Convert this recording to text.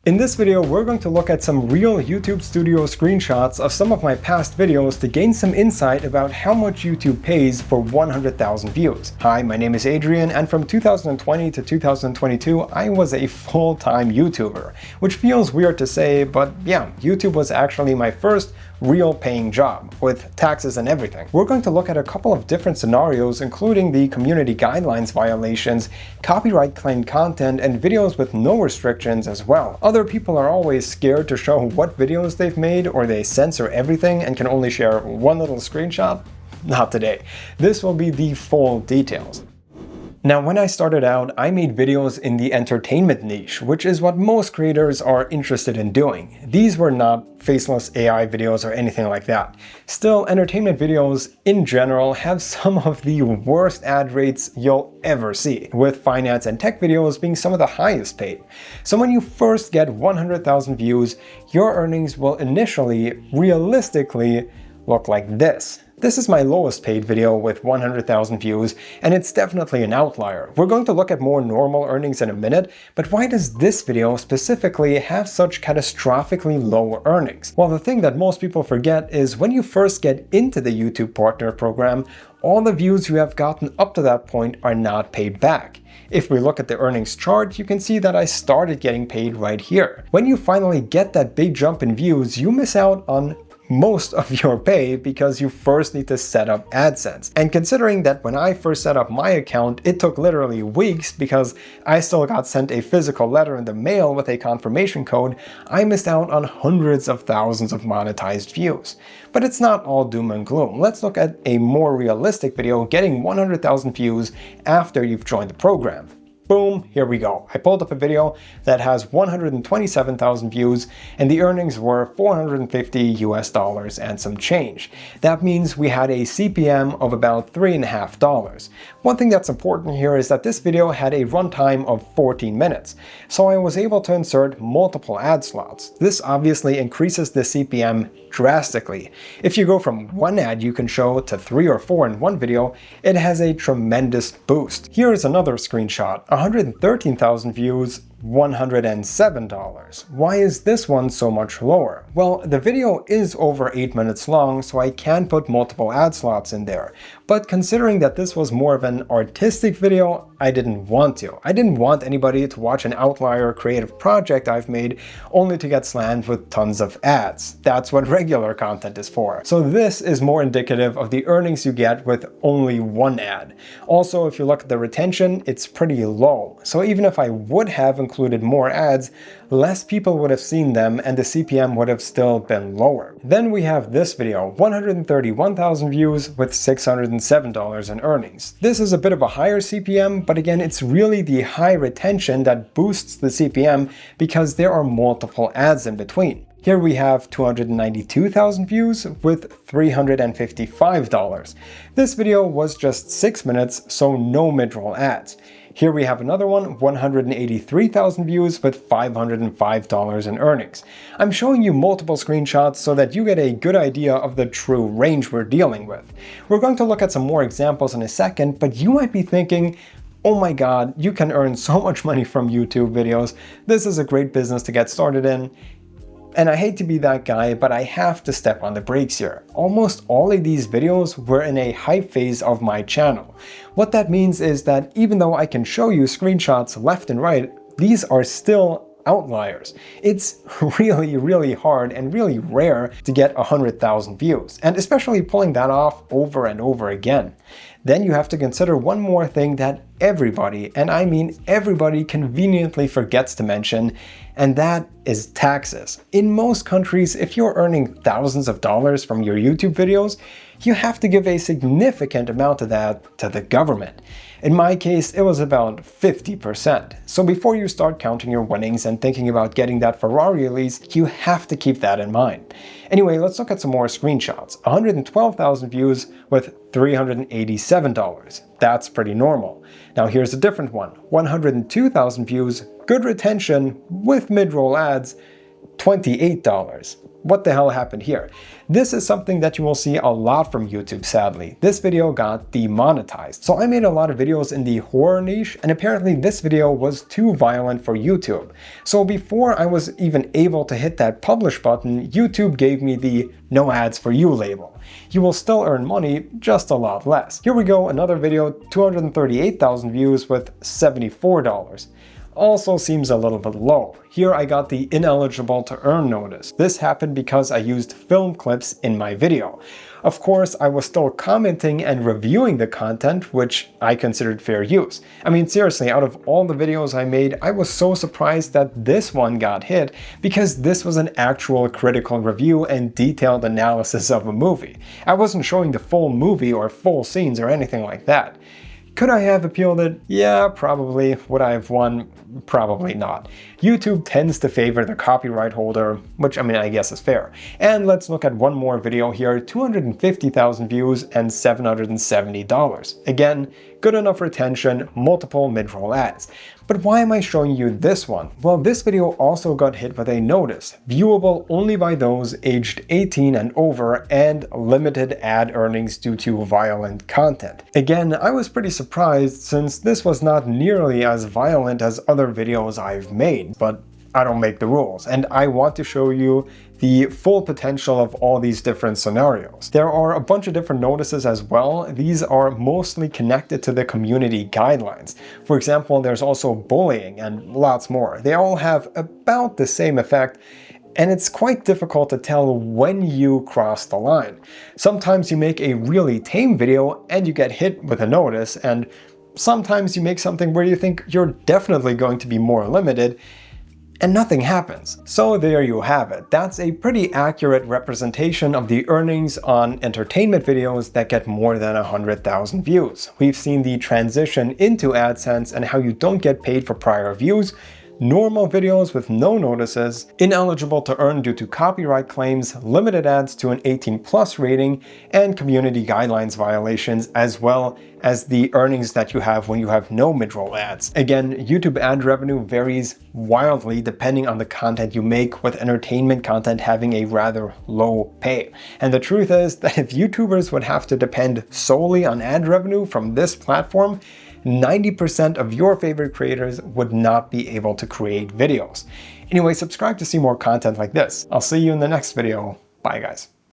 In this video, we're going to look at some real YouTube Studio screenshots of some of my past videos to gain some insight about how much YouTube pays for 100,000 views. Hi, my name is Adrian, and from 2020 to 2022, I was a full-time YouTuber, which feels weird to say, but yeah, YouTube was actually my first real paying job, with taxes and everything. We're going to look at a couple of different scenarios, including the community guidelines violations, copyright claimed content, and videos with no restrictions as well. Other people are always scared to show what videos they've made, or they censor everything and can only share one little screenshot. Not today. This will be the full details. Now, when I started out, I made videos in the entertainment niche, which is what most creators are interested in doing. These were not faceless AI videos or anything like that. Still, entertainment videos in general have some of the worst ad rates you'll ever see, with finance and tech videos being some of the highest paid. So when you first get 100,000 views, your earnings will initially, realistically, look like this. This is my lowest paid video with 100,000 views, and it's definitely an outlier. We're going to look at more normal earnings in a minute, but why does this video specifically have such catastrophically low earnings? Well, the thing that most people forget is when you first get into the YouTube Partner Program, all the views you have gotten up to that point are not paid back. If we look at the earnings chart, you can see that I started getting paid right here. When you finally get that big jump in views, you miss out on most of your pay because you first need to set up AdSense. And considering that when I first set up my account, it took literally weeks because I still got sent a physical letter in the mail with a confirmation code, I missed out on hundreds of thousands of monetized views. But it's not all doom and gloom. Let's look at a more realistic video getting 100,000 views after you've joined the program. Boom, here we go. I pulled up a video that has 127,000 views and the earnings were $450 and some change. That means we had a CPM of about $3.50. One thing that's important here is that this video had a runtime of 14 minutes, so I was able to insert multiple ad slots. This obviously increases the CPM drastically. If you go from one ad you can show to 3 or 4 in one video, it has a tremendous boost. Here is another screenshot. 113,000 views, $107. Why is this one so much lower? Well, the video is over 8 minutes long, so I can put multiple ad slots in there. But considering that this was more of an artistic video, I didn't want to. I didn't want anybody to watch an outlier creative project I've made only to get slammed with tons of ads. That's what regular content is for. So this is more indicative of the earnings you get with only one ad. Also, if you look at the retention, it's pretty low. So even if I would have included more ads, less people would have seen them and the CPM would have still been lower. Then we have this video, 131,000 views with $607 in earnings. This is a bit of a higher CPM, but again, it's really the high retention that boosts the CPM because there are multiple ads in between. Here we have 292,000 views with $355. This video was just 6 minutes, so no mid-roll ads. Here we have another one, 183,000 views with $505 in earnings. I'm showing you multiple screenshots so that you get a good idea of the true range we're dealing with. We're going to look at some more examples in a second, but you might be thinking, oh my god, you can earn so much money from YouTube videos. This is a great business to get started in. And I hate to be that guy, but I have to step on the brakes here. Almost all of these videos were in a hype phase of my channel. What that means is that even though I can show you screenshots left and right, these are still outliers. It's really hard and really rare to get 100,000 views, and especially pulling that off over and over again. Then you have to consider one more thing that everybody, and I mean everybody, conveniently forgets to mention, and that is taxes. In most countries, if you're earning thousands of dollars from your YouTube videos, you have to give a significant amount of that to the government. In my case, it was about 50%. So before you start counting your winnings and thinking about getting that Ferrari lease, you have to keep that in mind. Anyway, let's look at some more screenshots. 112,000 views with $387. That's pretty normal. Now here's a different one. 102,000 views, good retention with mid-roll ads, $28. what the hell happened here? This is something that you will see a lot from YouTube, sadly. This video got demonetized. So I made a lot of videos in the horror niche, and apparently this video was too violent for YouTube. So before I was even able to hit that publish button, YouTube gave me the no ads for you label. You will still earn money, just a lot less. Here we go, another video, 238,000 views with $74. Also seems a little bit low. Here I got the ineligible to earn notice. This happened because I used film clips in my video. Of course, I was still commenting and reviewing the content, which I considered fair use. I mean, seriously, out of all the videos I made, I was so surprised that this one got hit because this was an actual critical review and detailed analysis of a movie. I wasn't showing the full movie or full scenes or anything like that. Could I have appealed it? Yeah, probably. Would I have won? Probably not. YouTube tends to favor the copyright holder, which I mean, I guess is fair. And let's look at one more video here, 250,000 views and $770. Again, good enough retention, multiple mid-roll ads. But why am I showing you this one? Well, this video also got hit with a notice, viewable only by those aged 18 and over, and limited ad earnings due to violent content. Again, I was pretty surprised since this was not nearly as violent as other videos I've made, but I don't make the rules, and I want to show you the full potential of all these different scenarios. There are a bunch of different notices as well. These are mostly connected to the community guidelines. For example, there's also bullying and lots more. They all have about the same effect, and it's quite difficult to tell when you cross the line. Sometimes you make a really tame video and you get hit with a notice, and sometimes you make something where you think you're definitely going to be more limited, and nothing happens. So there you have it. That's a pretty accurate representation of the earnings on entertainment videos that get more than 100,000 views. We've seen the transition into AdSense and how you don't get paid for prior views, normal videos with no notices, ineligible to earn due to copyright claims, limited ads to an 18+ rating, and community guidelines violations, as well as the earnings that you have when you have no mid-roll ads. Again, YouTube ad revenue varies wildly depending on the content you make, with entertainment content having a rather low pay. And the truth is that if YouTubers would have to depend solely on ad revenue from this platform, 90% of your favorite creators would not be able to create videos. Anyway, subscribe to see more content like this. I'll see you in the next video. Bye guys.